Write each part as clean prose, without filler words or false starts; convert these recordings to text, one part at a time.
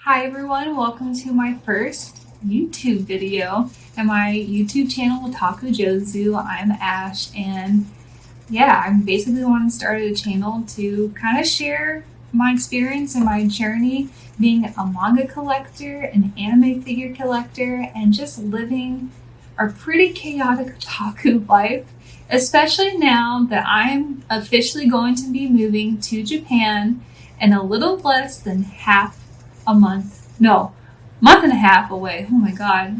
Hi everyone, welcome to my first YouTube video and my YouTube channel Otaku Jozu. I'm Ash and yeah, I basically want to start a channel to kind of share my experience and my journey being a manga collector, an anime figure collector, and just living a pretty chaotic otaku life, especially now that I'm officially going to be moving to Japan in a little less than half a month. No, month and a half away. Oh my god.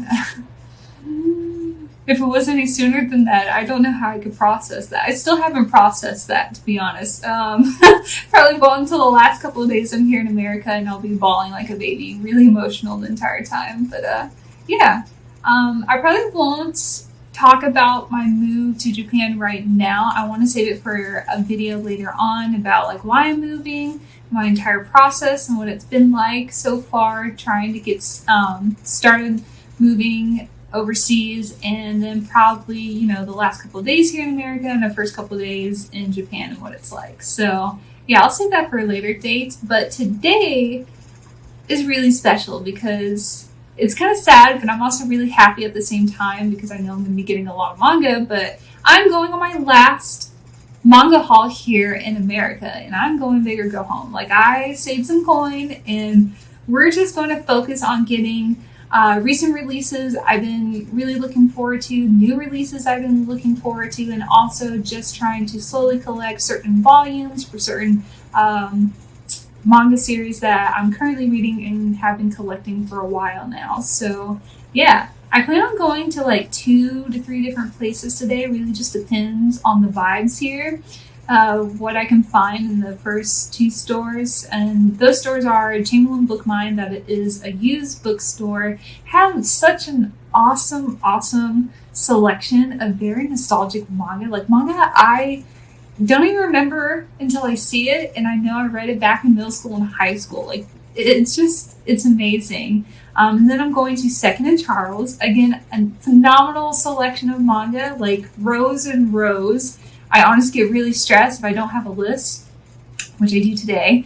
If it was any sooner than that, I don't know how I could process that. I still haven't processed that, to be honest. Probably won't until the last couple of days I'm here in America and I'll be bawling like a baby, really emotional the entire time. But yeah, I probably won't talk about my move to Japan right now. I want to save it for a video later on about like why I'm moving, my entire process, and what it's been like so far trying to get started moving overseas, and then probably the last couple of days here in America and the first couple of days in Japan and what it's like. So yeah, I'll save that for a later date. But today is really special because it's kind of sad, but I'm also really happy at the same time because I know I'm going to be getting a lot of manga, but I'm going on my last manga haul here in America and I'm going big or go home. Like, I saved some coin and we're just going to focus on getting recent releases I've been really looking forward to, new releases I've been looking forward to, and also just trying to slowly collect certain volumes for certain manga series that I'm currently reading and have been collecting for a while now. So yeah, I plan on going to like 2 to 3 different places today. It really just depends on the vibes here, what I can find in the first 2 stores. And those stores are Chamberlain Book Mine, that it is a used bookstore, have such an awesome selection of very nostalgic manga. Like manga I don't even remember until I see it, and I know I read it back in middle school and high school. Like, it's amazing. And then I'm going to Second and Charles. Again, a phenomenal selection of manga, like rows and rows. I honestly get really stressed if I don't have a list, which I do today,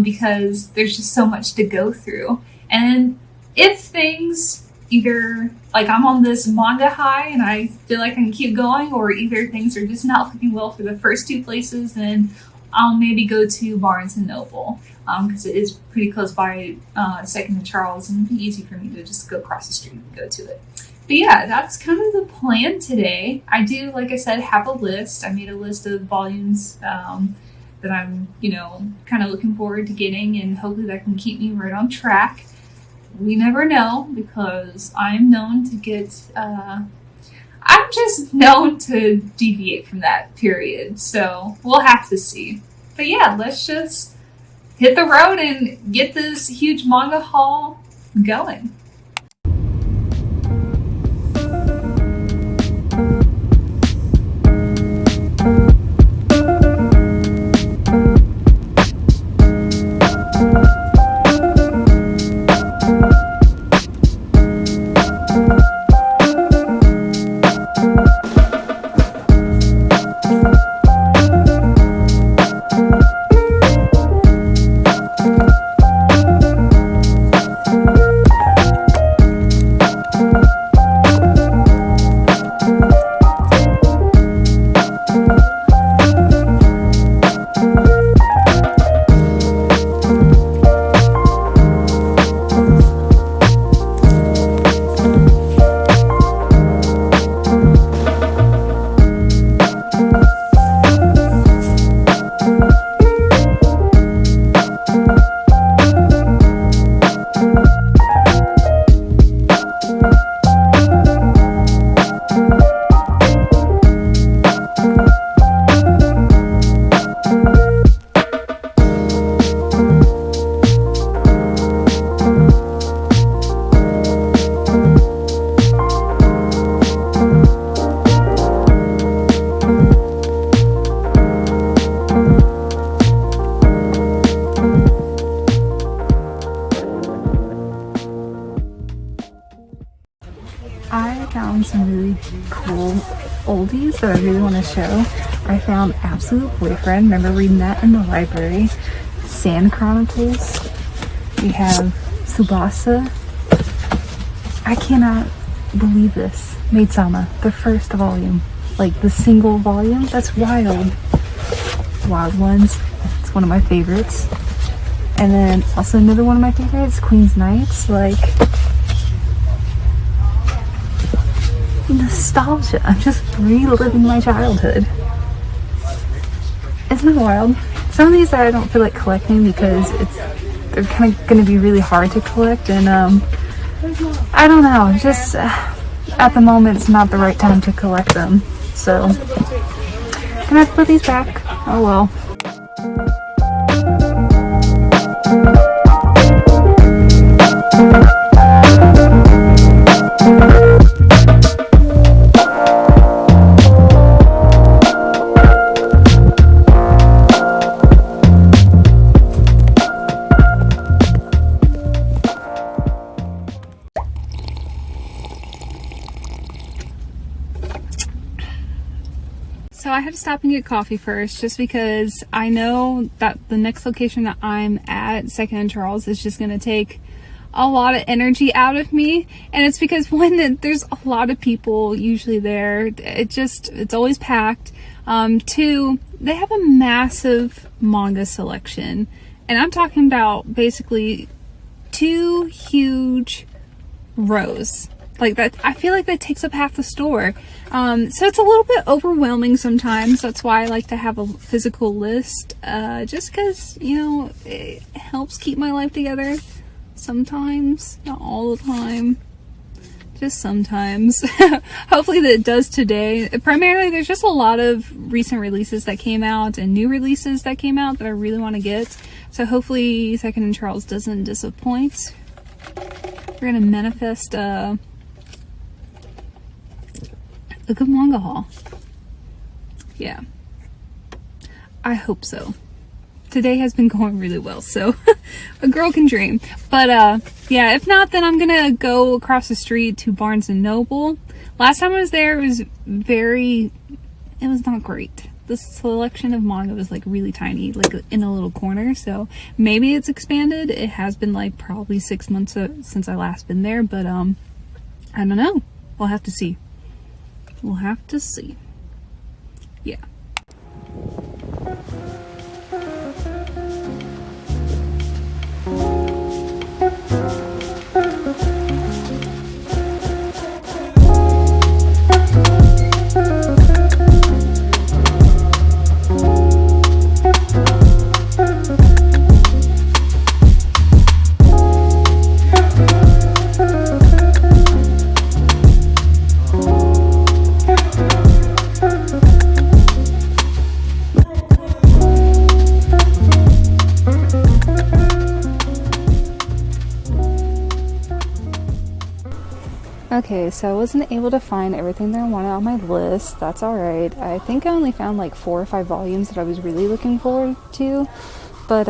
because there's just so much to go through. And if things either, like, I'm on this manga high and I feel like I can keep going, or either things are just not looking well for the first 2 places, then I'll maybe go to Barnes & Noble, because it is pretty close by Second and Charles, and it'd be easy for me to just go across the street and go to it. But yeah, that's kind of the plan today. I do, like I said, have a list. I made a list of volumes that I'm, kind of looking forward to getting, and hopefully that can keep me right on track. We never know, because I'm known to get, I'm just known to deviate from that, period. So we'll have to see. But yeah, let's just hit the road and get this huge manga haul going. I found some really cool oldies that I really want to show. I found Absolute Boyfriend. Remember reading that in the library? Sand Chronicles. We have Tsubasa. I cannot believe this. Maid-sama, the first volume. Like the single volume. That's wild. Wild Ones. It's one of my favorites. And then also another one of my favorites, Queen's Knights. Like, nostalgia. I'm just reliving my childhood. Isn't it wild? Some of these I don't feel like collecting because they're kind of going to be really hard to collect, and I don't know, just at the moment it's not the right time to collect them, so I'm gonna have to put these back. Oh well. So I had to stop and get coffee first just because I know that the next location that I'm at, Second and Charles, is just going to take a lot of energy out of me. And it's because one, there's a lot of people usually there. It's always packed. Two, they have a massive manga selection. And I'm talking about basically 2 huge rows. Like that, I feel like that takes up half the store. So it's a little bit overwhelming sometimes. That's why I like to have a physical list, just because, you know, it helps keep my life together sometimes, not all the time, just sometimes. Hopefully that it does today. Primarily there's just a lot of recent releases that came out and new releases that came out that I really want to get. So hopefully Second and Charles doesn't disappoint. We're gonna manifest a good manga haul. Yeah, I hope so. Today has been going really well, so a girl can dream. But yeah, if not, then I'm gonna go across the street to Barnes and Noble. Last time I was there, it was not great. The selection of manga was like really tiny, like in a little corner. So maybe it's expanded. It has been like probably 6 months since I last been there, but I don't know. We'll have to see. We'll have to see. Yeah. Okay, so I wasn't able to find everything that I wanted on my list. That's alright. I think I only found like 4 or 5 volumes that I was really looking forward to. But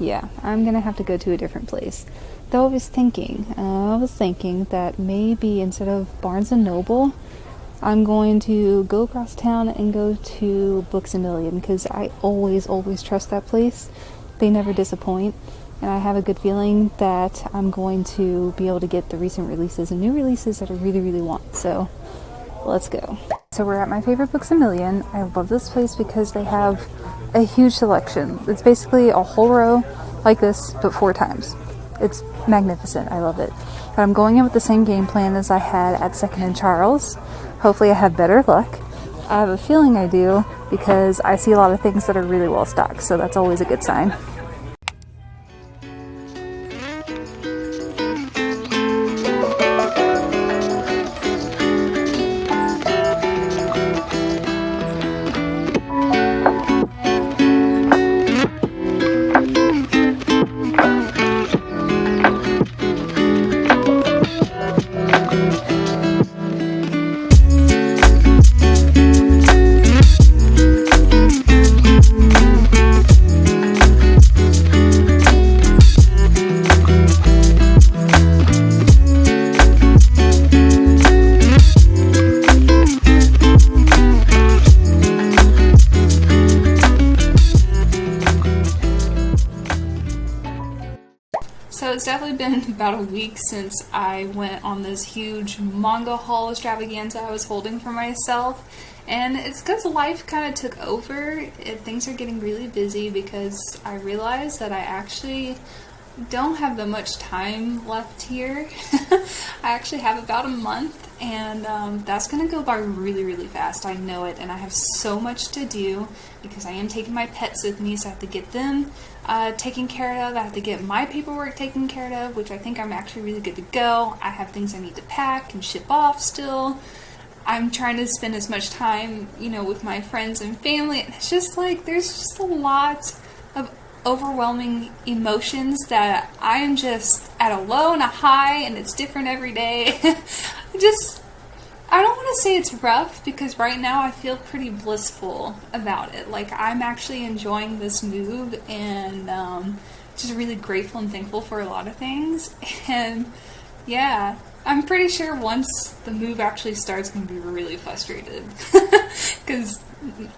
yeah, I'm gonna have to go to a different place. Though I was thinking that maybe instead of Barnes and Noble, I'm going to go across town and go to Books A Million, because I always trust that place. They never disappoint. And I have a good feeling that I'm going to be able to get the recent releases and new releases that I really want. So let's go. So we're at my favorite Books A Million. I love this place because they have a huge selection. It's basically a whole row like this, but 4 times. It's magnificent. I love it. But I'm going in with the same game plan as I had at Second and Charles. Hopefully I have better luck. I have a feeling I do, because I see a lot of things that are really well stocked, so that's always a good sign. So it's definitely been about a week since I went on this huge manga haul extravaganza I was holding for myself. And it's because life kind of took over. Things are getting really busy because I realized that I actually don't have that much time left here. I actually have about a month, and that's gonna go by really, really fast. I know it, and I have so much to do because I am taking my pets with me, so I have to get them taken care of. I have to get my paperwork taken care of, which I think I'm actually really good to go. I have things I need to pack and ship off still. I'm trying to spend as much time, you know, with my friends and family. It's just like, there's just a lot of overwhelming emotions that I am just at a low and a high, and it's different every day. I don't want to say it's rough, because right now I feel pretty blissful about it. Like, I'm actually enjoying this move, and just really grateful and thankful for a lot of things. And yeah, I'm pretty sure once the move actually starts, I'm going to be really frustrated. Because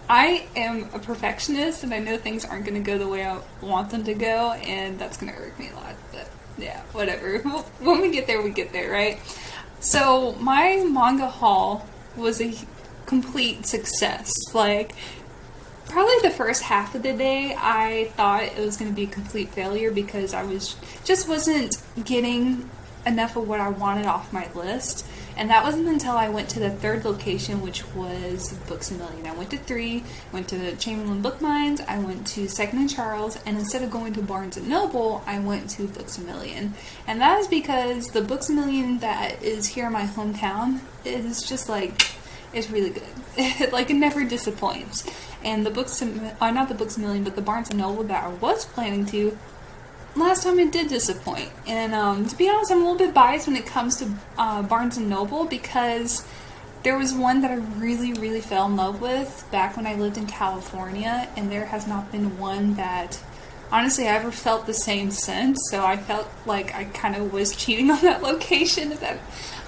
I am a perfectionist, and I know things aren't going to go the way I want them to go, and that's going to irk me a lot. But yeah, whatever. When we get there, we get there, right? So my manga haul was a complete success. Like, probably the first half of the day, I thought it was going to be a complete failure because I wasn't getting enough of what I wanted off my list. And that wasn't until I went to the third location, which was Books A Million. I went to 3, went to Chamberlain Book Mines, I went to Second and Charles, and instead of going to Barnes & Noble, I went to Books A Million. And that is because the Books A Million that is here in my hometown is just like, it's really good. Like, it never disappoints. And the not the Books A Million, but the Barnes & Noble that I was planning to, last time it did disappoint. And to be honest, I'm a little bit biased when it comes to Barnes & Noble, because there was one that I really, really fell in love with back when I lived in California, and there has not been one that, honestly, I ever felt the same since. So I felt like I kind of was cheating on that location.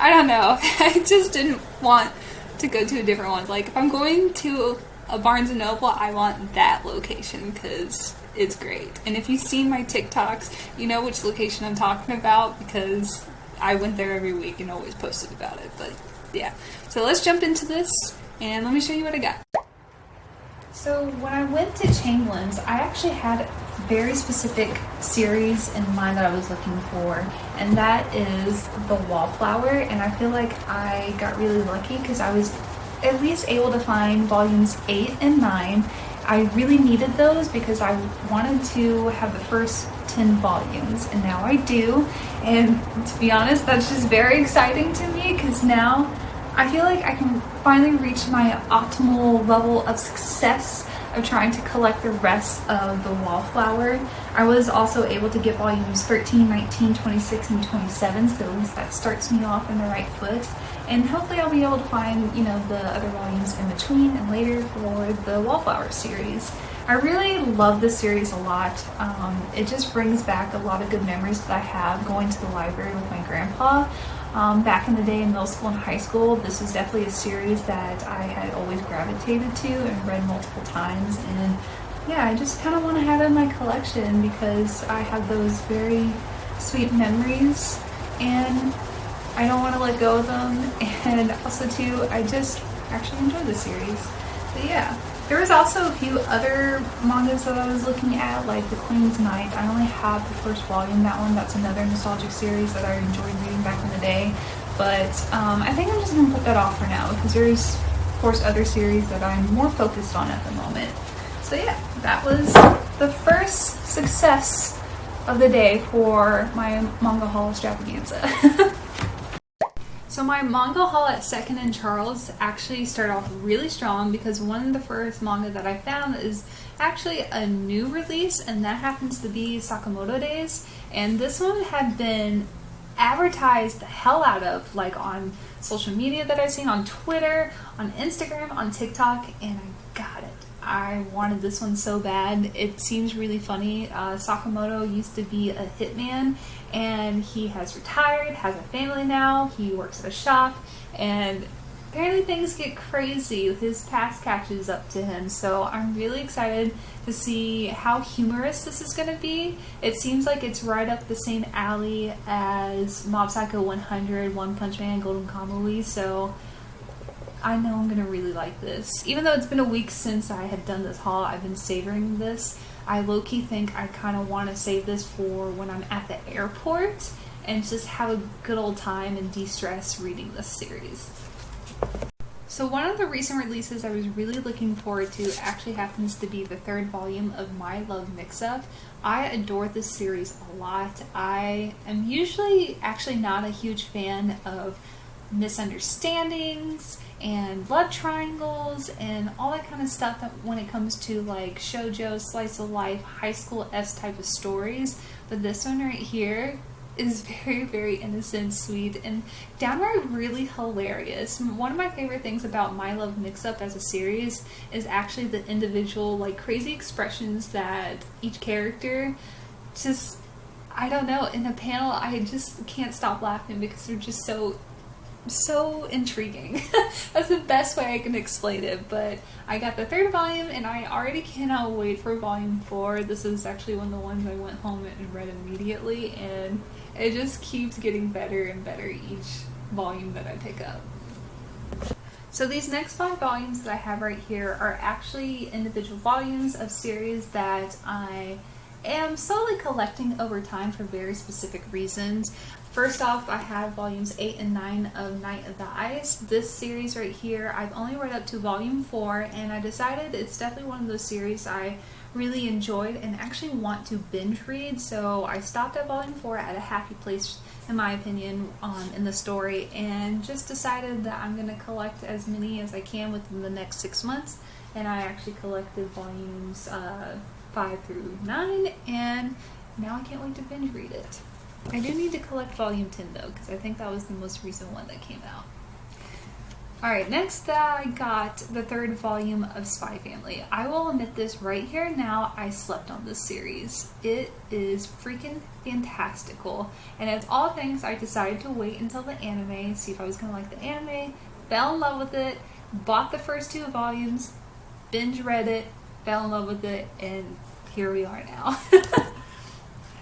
I don't know. I just didn't want to go to a different one. Like, if I'm going to a Barnes & Noble, I want that location because it's great. And if you've seen my TikToks, you know which location I'm talking about, because I went there every week and always posted about it. But yeah, so let's jump into this and let me show you what I got. So when I went to Chamberlain's, I actually had a very specific series in mind that I was looking for, and that is the Wallflower. And I feel like I got really lucky because I was at least able to find volumes 8 and 9. I really needed those because I wanted to have the first 10 volumes, and now I do. And to be honest, that's just very exciting to me, because now I feel like I can finally reach my optimal level of success of trying to collect the rest of the Wallflower. I was also able to get volumes 13, 19, 26, and 27, so at least that starts me off in the right foot. And hopefully I'll be able to find, you know, the other volumes in between and later for the Wallflower series. I really love this series a lot. It just brings back a lot of good memories that I have going to the library with my grandpa. Back in the day in middle school and high school, this is definitely a series that I had always gravitated to and read multiple times. And yeah, I just kind of want to have it in my collection because I have those very sweet memories, and I don't want to let go of them. And also too, I just actually enjoy the series. But yeah, there was also a few other mangas that I was looking at, like The Queen's Knight. I only have the first volume. That's another nostalgic series that I enjoyed reading back in the day. But I think I'm just going to put that off for now, because there's, of course, other series that I'm more focused on at the moment. So yeah, that was the first success of the day for my manga haul extravaganza. So my manga haul at Second and Charles actually started off really strong, because one of the first manga that I found is actually a new release, and that happens to be Sakamoto Days. And this one had been advertised the hell out of, like on social media that I've seen, on Twitter, on Instagram, on TikTok, and I got it. I wanted this one so bad. It seems really funny. Sakamoto used to be a hitman, and he has retired, has a family now. He works at a shop, and apparently things get crazy. His past catches up to him, so I'm really excited to see how humorous this is going to be. It seems like it's right up the same alley as Mob Psycho 100, One Punch Man, Golden Kamuy, so I know I'm going to really like this. Even though it's been a week since I had done this haul, I've been savoring this. I low-key think I kind of want to save this for when I'm at the airport and just have a good old time and de-stress reading this series. So one of the recent releases I was really looking forward to actually happens to be the third volume of My Love Mix-Up. I adore this series a lot. I am usually actually not a huge fan of misunderstandings and love triangles and all that kind of stuff that when it comes to like shoujo, slice of life, high school-esque type of stories. But this one right here is very, very innocent, sweet, and downright really hilarious. One of my favorite things about My Love Mix-Up as a series is actually the individual, like, crazy expressions that each character just, I don't know, in the panel, I just can't stop laughing because they're just so intriguing. That's the best way I can explain it. But I got the third volume and I already cannot wait for volume 4. This is actually one of the ones I went home and read immediately, and it just keeps getting better and better each volume that I pick up. So these next 5 volumes that I have right here are actually individual volumes of series that I am slowly collecting over time for very specific reasons. First off, I have volumes 8 and 9 of Night of the Ice. This series right here, I've only read up to volume 4, and I decided it's definitely one of those series I really enjoyed and actually want to binge read, so I stopped at volume 4 at a happy place, in my opinion, in the story, and just decided that I'm going to collect as many as I can within the next 6 months, and I actually collected volumes 5 through 9, and now I can't wait to binge read it. I do need to collect volume 10 though, because I think that was the most recent one that came out. Alright, next I got the third volume of Spy Family. I will admit this right here now, I slept on this series. It is freaking fantastical, and it's all things I decided to wait until the anime, see if I was going to like the anime, fell in love with it, bought the first 2 volumes, binge read it, fell in love with it, and here we are now.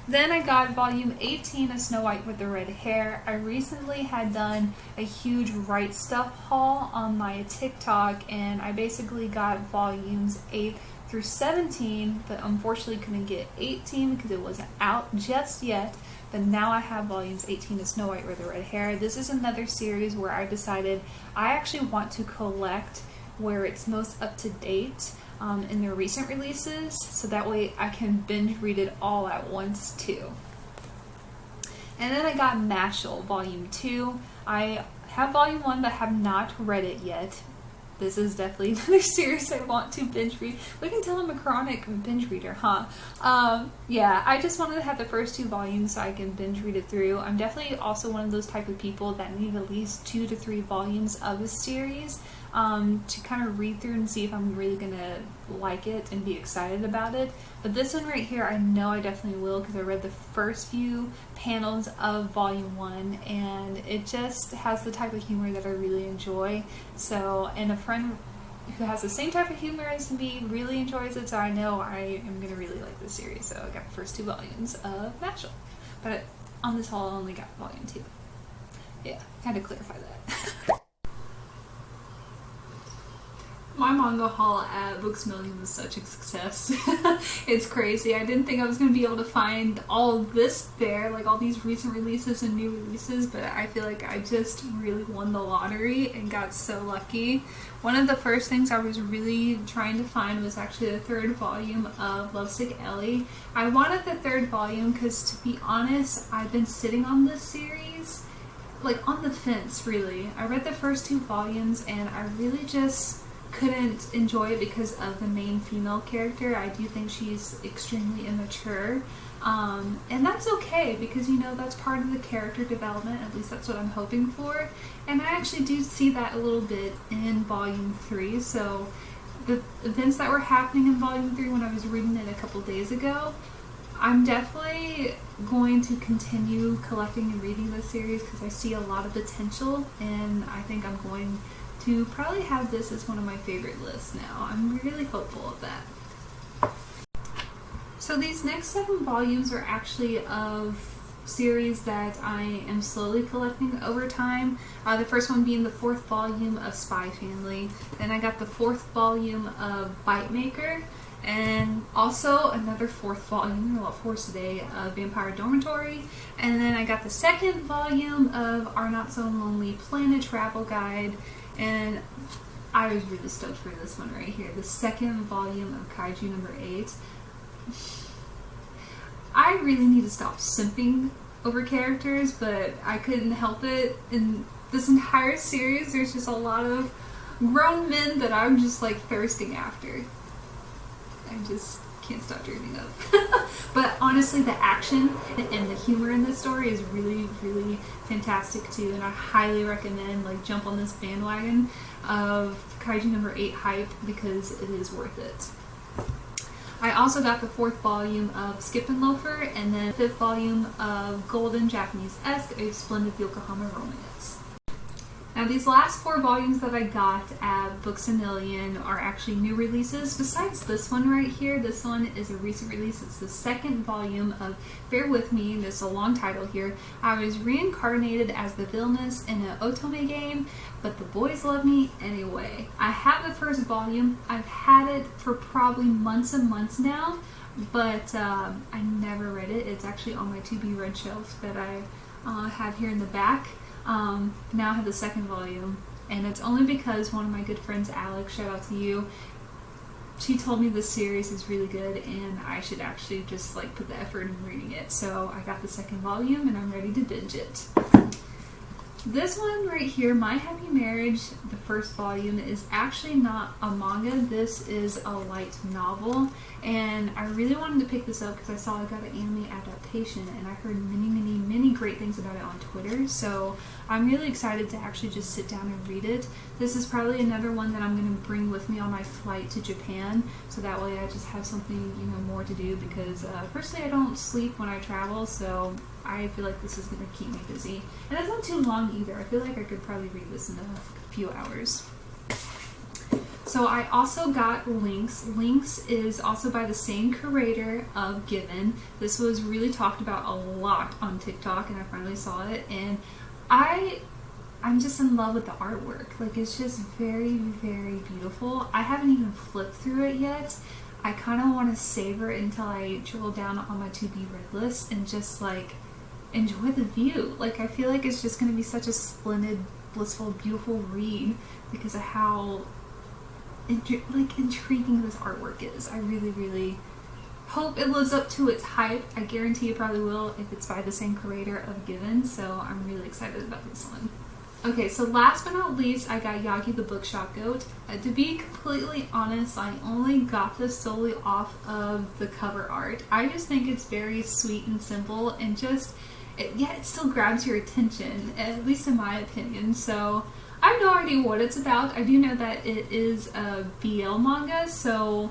Then I got volume 18 of Snow White with the Red Hair. I recently had done a huge Right Stuff haul on my TikTok, and I basically got volumes 8 through 17, but unfortunately couldn't get 18 because it wasn't out just yet. But now I have volumes 18 of Snow White with the Red Hair. This is another series where I decided I actually want to collect where it's most up to date in their recent releases, so that way I can binge read it all at once too. And then I got Mashal Volume 2. I have Volume 1 but have not read it yet. This is definitely another series I want to binge read. We can tell I'm a chronic binge reader, huh? Yeah, I just wanted to have the first 2 volumes so I can binge read it through. I'm definitely also one of those type of people that need at least 2 to 3 volumes of a series to kind of read through and see if I'm really gonna like it and be excited about it. But this one right here, I know I definitely will, because I read the first few panels of volume 1, and it just has the type of humor that I really enjoy. So, and a friend who has the same type of humor as me really enjoys it, so I know I am gonna really like this series. So I got the first 2 volumes of Mashal, but on this haul I only got volume 2. Yeah, had to clarify that. My manga haul at Books Million was such a success. It's crazy. I didn't think I was going to be able to find all of this there, like all these recent releases and new releases, but I feel like I just really won the lottery and got so lucky. One of the first things I was really trying to find was actually the 3rd volume of Lovesick Ellie. I wanted the 3rd volume because, to be honest, I've been sitting on this series, like on the fence really. I read the first 2 volumes and I really just couldn't enjoy it because of the main female character. I do think she's extremely immature, and that's okay because, you know, that's part of the character development, at least that's what I'm hoping for, and I actually do see that a little bit in volume 3. So the events that were happening in volume 3 when I was reading it a couple days ago, I'm definitely going to continue collecting and reading this series because I see a lot of potential, and I think I'm going to probably have this as one of my favorite lists now. I'm really hopeful of that. So these next 7 volumes are actually of series that I am slowly collecting over time. The first one being the 4th volume of Spy Family. Then I got the 4th volume of Bite Maker. And also another 4th volume, a lot 4 today, of Vampire Dormitory. And then I got the 2nd volume of Our Not So Lonely Planet Travel Guide. And I was really stoked for this one right here. The 2nd volume of Kaiju number 8. I really need to stop simping over characters, but I couldn't help it. In this entire series, there's just a lot of grown men that I'm just like thirsting after. I just can't stop dreaming of. But honestly, the action and the humor in this story is really, really fantastic too, and I highly recommend like jump on this bandwagon of Kaiju number 8 hype because it is worth it. I also got the 4th volume of Skip and Loafer, and then 5th volume of Golden Japanese-esque, A Splendid Yokohama Romance. Now these last 4 volumes that I got at Books A Million are actually new releases. Besides this one right here, this one is a recent release. It's the 2nd volume of Bear With Me. There's a long title here. I was reincarnated as the villainess in an otome game, but the boys love me anyway. I have the 1st volume. I've had it for probably months and months now, but I never read it. It's actually on my to-be-read shelf that I have here in the back. Now I have the 2nd volume, and it's only because one of my good friends, Alex, shout out to you, she told me this series is really good and I should actually just like put the effort in reading it. So I got the 2nd volume and I'm ready to binge it. This one right here, My Happy Marriage, the 1st volume, is actually not a manga. This is a light novel, and I really wanted to pick this up because I saw it got an anime adaptation, and I heard many great things about it on Twitter, so I'm really excited to actually just sit down and read it. This is probably another one that I'm going to bring with me on my flight to Japan, so that way I just have something, you know, more to do, because personally I don't sleep when I travel, so I feel like this is going to keep me busy. And it's not too long either. I feel like I could probably read this in a few hours. So I also got Lynx. Lynx is also by the same creator of Given. This was really talked about a lot on TikTok, and I finally saw it, and I'm just in love with the artwork. Like, it's just very, very beautiful. I haven't even flipped through it yet. I kind of want to savor it until I drill down on my to-be-read list and just like enjoy the view. Like, I feel like it's just going to be such a splendid, blissful, beautiful read because of how intriguing this artwork is. I really, really hope it lives up to its hype. I guarantee it probably will if it's by the same creator of Given, so I'm really excited about this one. Okay, so last but not least, I got Yagi the Bookshop Goat. To be completely honest, I only got this solely off of the cover art. I just think it's very sweet and simple, and just, yet it still grabs your attention, at least in my opinion. So I have no idea what it's about. I do know that it is a BL manga, so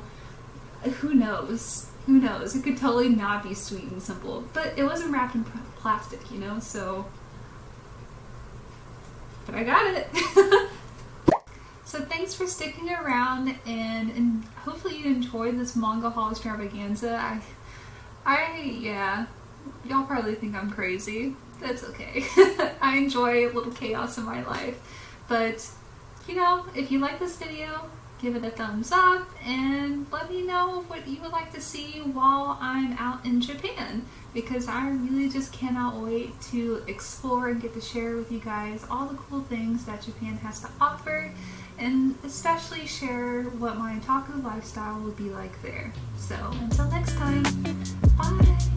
who knows? Who knows? It could totally not be sweet and simple, but it wasn't wrapped in plastic, you know, so... But I got it! So thanks for sticking around, and hopefully you enjoyed this manga haul extravaganza. Yeah, y'all probably think I'm crazy. That's okay. I enjoy a little chaos in my life. But, you know, if you like this video, give it a thumbs up and let me know what you would like to see while I'm out in Japan, because I really just cannot wait to explore and get to share with you guys all the cool things that Japan has to offer, and especially share what my otaku lifestyle will be like there. So until next time, bye!